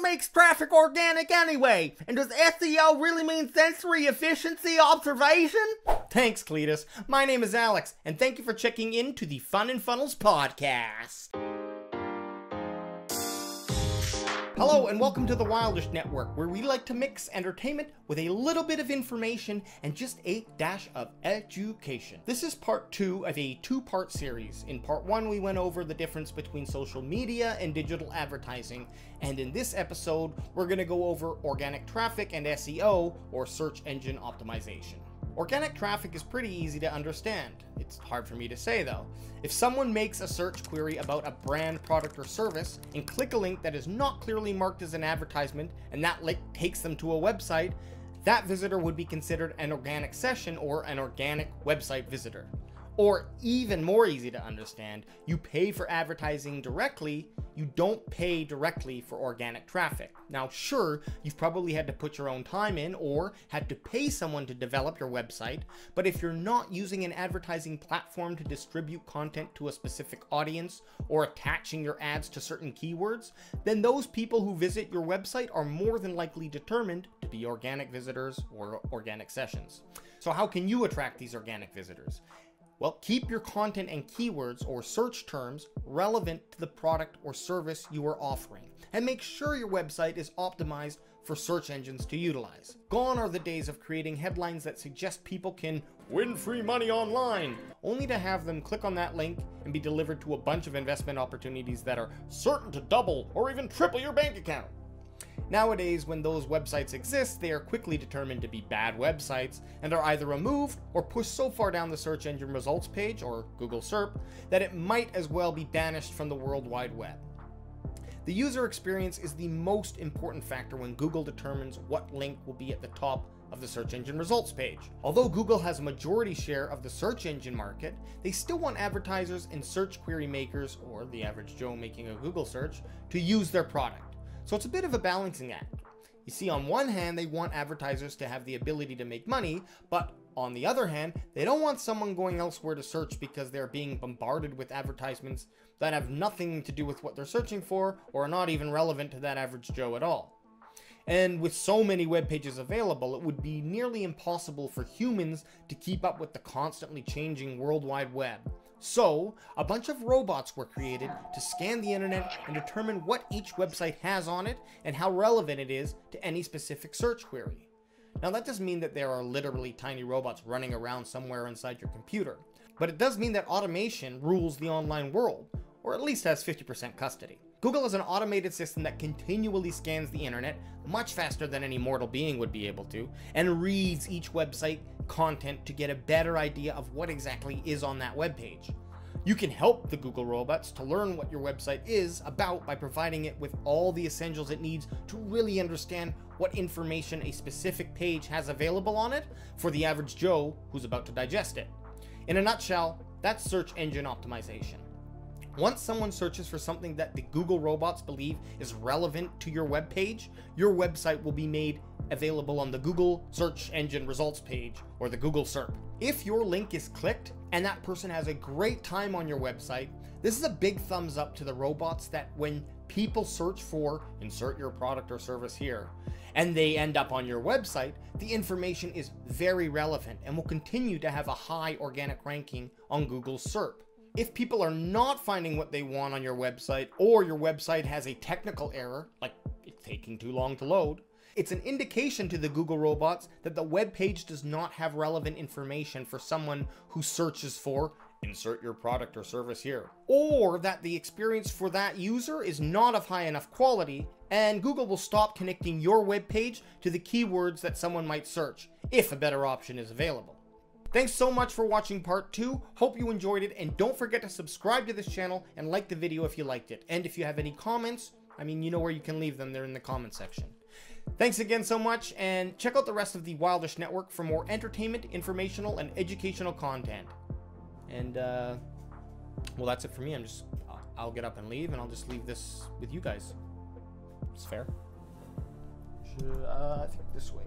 makes traffic organic anyway? And does SEO really mean sensory efficiency observation? Thanks, Cletus. My name is Alex, and thank you for checking in to the Fun and Funnels podcast. Hello and welcome to the Wildish Network, where we like to mix entertainment with a little bit of information and just a dash of education. This is part 2 of a 2-part series. In part 1, we went over the difference between social media and digital advertising, and in this episode, we're going to go over organic traffic and SEO, or search engine optimization. Organic traffic is pretty easy to understand. It's hard for me to say though. If someone makes a search query about a brand, product, or service and click a link that is not clearly marked as an advertisement and that link takes them to a website, that visitor would be considered an organic session or an organic website visitor. Or even more easy to understand, you pay for advertising directly, you don't pay directly for organic traffic. Now sure, you've probably had to put your own time in or had to pay someone to develop your website, but if you're not using an advertising platform to distribute content to a specific audience or attaching your ads to certain keywords, then those people who visit your website are more than likely determined to be organic visitors or organic sessions. So how can you attract these organic visitors? Well, keep your content and keywords or search terms relevant to the product or service you are offering, and make sure your website is optimized for search engines to utilize. Gone are the days of creating headlines that suggest people can win free money online, only to have them click on that link and be delivered to a bunch of investment opportunities that are certain to double or even triple your bank account. Nowadays, when those websites exist, they are quickly determined to be bad websites and are either removed or pushed so far down the search engine results page, or Google SERP, that it might as well be banished from the World Wide Web. The user experience is the most important factor when Google determines what link will be at the top of the search engine results page. Although Google has a majority share of the search engine market, they still want advertisers and search query makers, or the average Joe making a Google search, to use their product. So it's a bit of a balancing act. You see, on one hand, they want advertisers to have the ability to make money, but on the other hand, they don't want someone going elsewhere to search because they're being bombarded with advertisements that have nothing to do with what they're searching for or are not even relevant to that average Joe at all. And with so many web pages available, it would be nearly impossible for humans to keep up with the constantly changing World Wide Web. So, a bunch of robots were created to scan the internet and determine what each website has on it and how relevant it is to any specific search query. Now that doesn't mean that there are literally tiny robots running around somewhere inside your computer, but it does mean that automation rules the online world, or at least has 50% custody. Google is an automated system that continually scans the internet much faster than any mortal being would be able to, and reads each website content to get a better idea of what exactly is on that web page. You can help the Google robots to learn what your website is about by providing it with all the essentials it needs to really understand what information a specific page has available on it for the average Joe who's about to digest it. In a nutshell, that's search engine optimization. Once someone searches for something that the Google robots believe is relevant to your web page, your website will be made available on the Google search engine results page, or the Google SERP. If your link is clicked and that person has a great time on your website, this is a big thumbs up to the robots that when people search for insert your product or service here, and they end up on your website, the information is very relevant and will continue to have a high organic ranking on Google's SERP. If people are not finding what they want on your website, or your website has a technical error, like it's taking too long to load, it's an indication to the Google robots that the web page does not have relevant information for someone who searches for insert your product or service here, or that the experience for that user is not of high enough quality, and Google will stop connecting your web page to the keywords that someone might search, if a better option is available. Thanks so much for watching part 2. Hope you enjoyed it, and don't forget to subscribe to this channel and like the video if you liked it. And if you have any comments, you know where you can leave them. They're in the comment section. Thanks again so much, and check out the rest of the Wildish Network for more entertainment, informational, and educational content. And, well, that's it for me. I'll get up and leave, and I'll just leave this with you guys. It's fair. I think this way.